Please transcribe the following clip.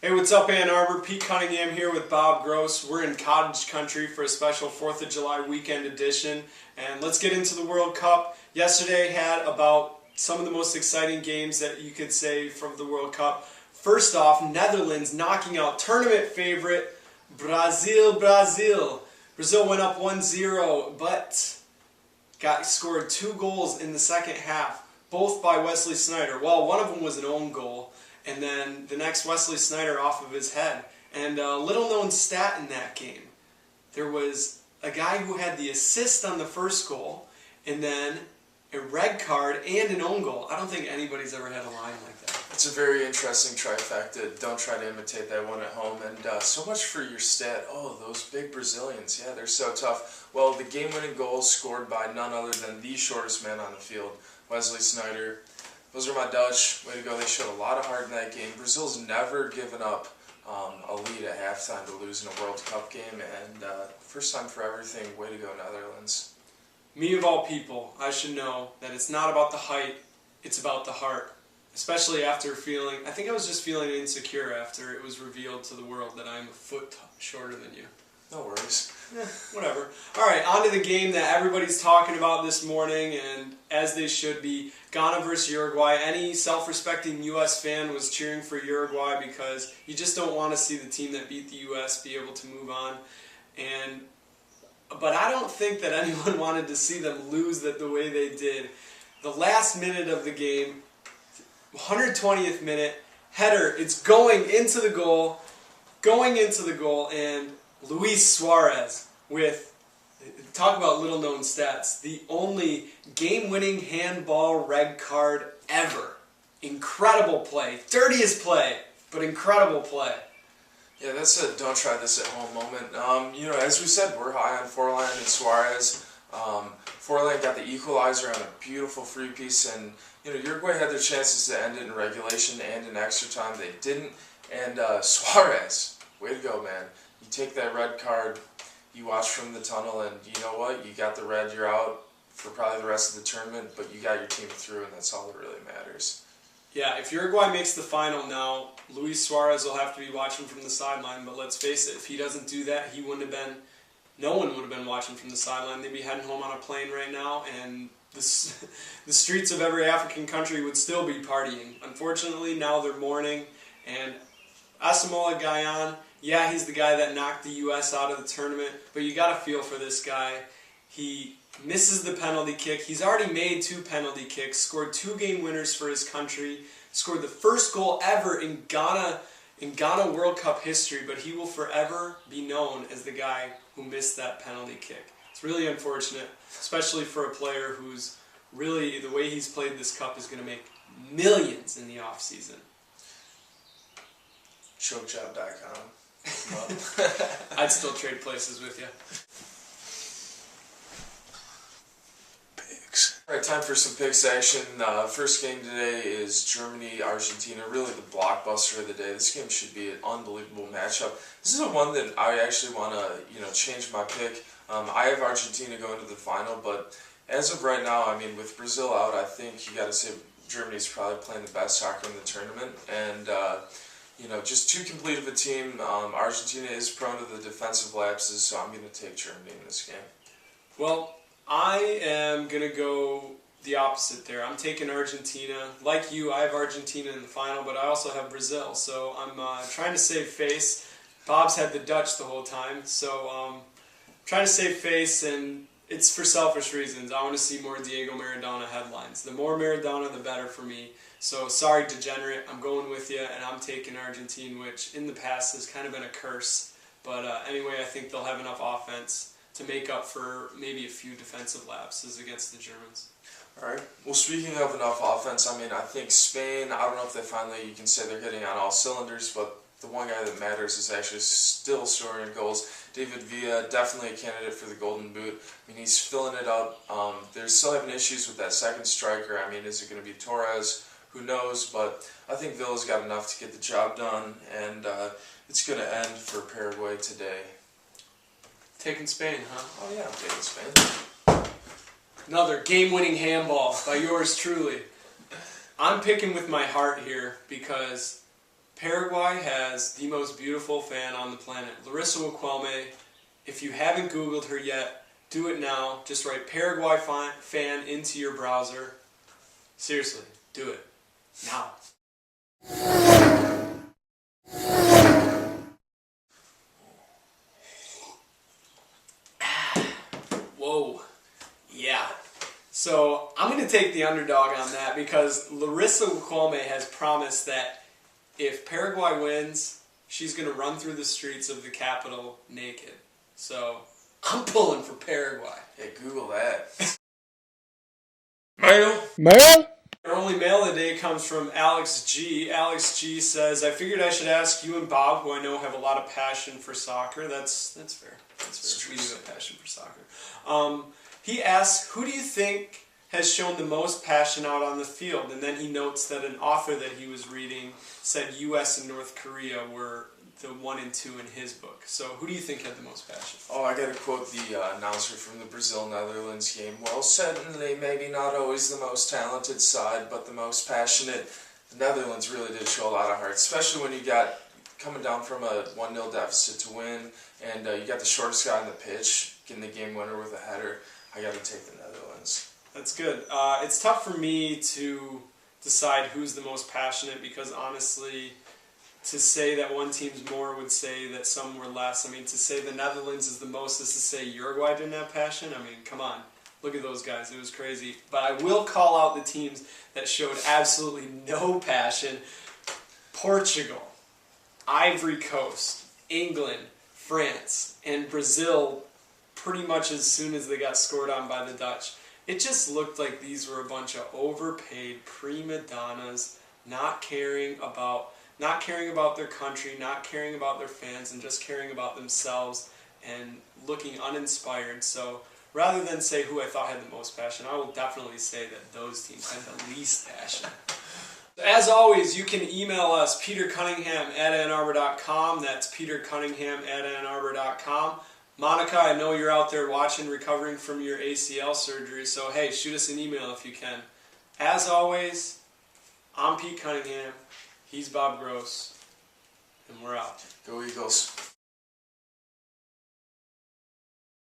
Hey, what's up, Ann Arbor? Pete Cunningham here with Bob Gross. We're in cottage country for a special 4th of July weekend edition. And let's get into the World Cup. Yesterday had about some of the most exciting games that you could say from the World Cup. First off, Netherlands knocking out tournament favorite Brazil. Brazil went up 1-0, but scored 2 goals in the second half, both by Wesley Sneijder. Well, one of them was an own goal, and then the next Wesley Sneijder off of his head. And a little known stat in that game, there was a guy who had the assist on the first goal, and then a red card and an own goal. I don't think anybody's ever had a line like that. It's a very interesting trifecta. Don't try to imitate that one at home. And so much for your stat. Oh, those big Brazilians. Yeah, they're so tough. Well, the game-winning goal scored by none other than the shortest man on the field, Wesley Sneijder. Those are my Dutch. Way to go. They showed a lot of heart in that game. Brazil's never given up a lead at halftime to lose in a World Cup game. And first time for everything. Way to go, Netherlands. Me of all people, I should know that it's not about the height, it's about the heart. Especially after I think I was just feeling insecure after it was revealed to the world that I'm a foot shorter than you. No worries. Whatever. Alright, on to the game that everybody's talking about this morning, and as they should be, Ghana versus Uruguay. Any self-respecting U.S. fan was cheering for Uruguay because you just don't want to see the team that beat the U.S. be able to move on. But I don't think that anyone wanted to see them lose the way they did. The last minute of the game, 120th minute, header, it's going into the goal, and Luis Suarez with, talk about little known stats, the only game-winning handball red card ever. Incredible play. Dirtiest play, but incredible play. Yeah, that's a don't try this at home moment. As we said, we're high on Forlan and Suarez. Forlan got the equalizer on a beautiful free piece, and Uruguay had their chances to end it in regulation and in extra time. They didn't. And Suarez, way to go, man. You take that red card, you watch from the tunnel, and you know what? You got the red, you're out for probably the rest of the tournament, but you got your team through, and that's all that really matters. Yeah, if Uruguay makes the final now, Luis Suarez will have to be watching from the sideline, but let's face it, if he doesn't do that, no one would have been watching from the sideline. They'd be heading home on a plane right now, and the streets of every African country would still be partying. Unfortunately, now they're mourning, and Asamoah Gyan, yeah, he's the guy that knocked the U.S. out of the tournament, but you got to feel for this guy. He misses the penalty kick. He's already made 2 penalty kicks, scored 2 game winners for his country, scored the first goal ever in Ghana World Cup history, but he will forever be known as the guy who missed that penalty kick. It's really unfortunate, especially for a player who's really, the way he's played this cup is going to make millions in the off-season. Chokejob.com. I'd still trade places with you. Alright, time for some picks action. First game today is Germany-Argentina, really the blockbuster of the day. This game should be an unbelievable matchup. This is the one that I actually want to, change my pick. I have Argentina going to the final, but as of right now, with Brazil out, I think you got to say Germany's probably playing the best soccer in the tournament, and just too complete of a team. Argentina is prone to the defensive lapses, so I'm going to take Germany in this game. Well, I am going to go the opposite there. I'm taking Argentina. Like you, I have Argentina in the final, but I also have Brazil. So I'm trying to save face. Bob's had the Dutch the whole time, so trying to save face, and it's for selfish reasons. I want to see more Diego Maradona headlines. The more Maradona, the better for me. So sorry, degenerate. I'm going with you, and I'm taking Argentina, which in the past has kind of been a curse. But anyway, I think they'll have enough offense to make up for maybe a few defensive lapses against the Germans. Alright, well, speaking of enough offense, I think Spain, I don't know if they finally, you can say they're hitting on all cylinders, but the one guy that matters is actually still scoring goals. David Villa, definitely a candidate for the Golden Boot. He's filling it up. They're still having issues with that second striker. Is it going to be Torres? Who knows, but I think Villa's got enough to get the job done, and it's going to end for Paraguay today. Taking Spain, huh? Oh yeah, I'm taking Spain. Another game-winning handball by yours truly. I'm picking with my heart here because Paraguay has the most beautiful fan on the planet, Larissa Wikwelme. If you haven't Googled her yet, do it now. Just write Paraguay fan into your browser. Seriously, do it. Now. Whoa. Yeah. So I'm going to take the underdog on that because Larissa Wikwelme has promised that if Paraguay wins, she's going to run through the streets of the capital naked. So I'm pulling for Paraguay. Hey, Google that. Mail? Our only mail of the day comes from Alex G. Alex G says, I figured I should ask you and Bob, who I know have a lot of passion for soccer. That's fair. That's fair. We do have passion for soccer. He asks, who do you think has shown the most passion out on the field? And then he notes that an author that he was reading said U.S. and North Korea were the 1 and 2 in his book. So who do you think had the most passion? Oh, I gotta quote the announcer from the Brazil-Netherlands game. Well, certainly, maybe not always the most talented side, but the most passionate. The Netherlands really did show a lot of heart, especially when you got coming down from a 1-0 deficit to win, and you got the shortest guy on the pitch getting the game winner with a header. I gotta take the Netherlands. That's good. It's tough for me to decide who's the most passionate because honestly, to say that one team's more would say that some were less. I mean, to say the Netherlands is the most is to say Uruguay didn't have passion. I mean, come on. Look at those guys. It was crazy. But I will call out the teams that showed absolutely no passion. Portugal, Ivory Coast, England, France, and Brazil pretty much as soon as they got scored on by the Dutch. It just looked like these were a bunch of overpaid prima donnas, not caring about their country, not caring about their fans, and just caring about themselves and looking uninspired. So rather than say who I thought had the most passion, I will definitely say that those teams had the least passion. As always, you can email us, petercunningham@AnnArbour.com. That's petercunningham@AnnArbour.com. Monica, I know you're out there watching, recovering from your ACL surgery, so hey, shoot us an email if you can. As always, I'm Pete Cunningham. He's Bob Gross, and we're out. Go Eagles.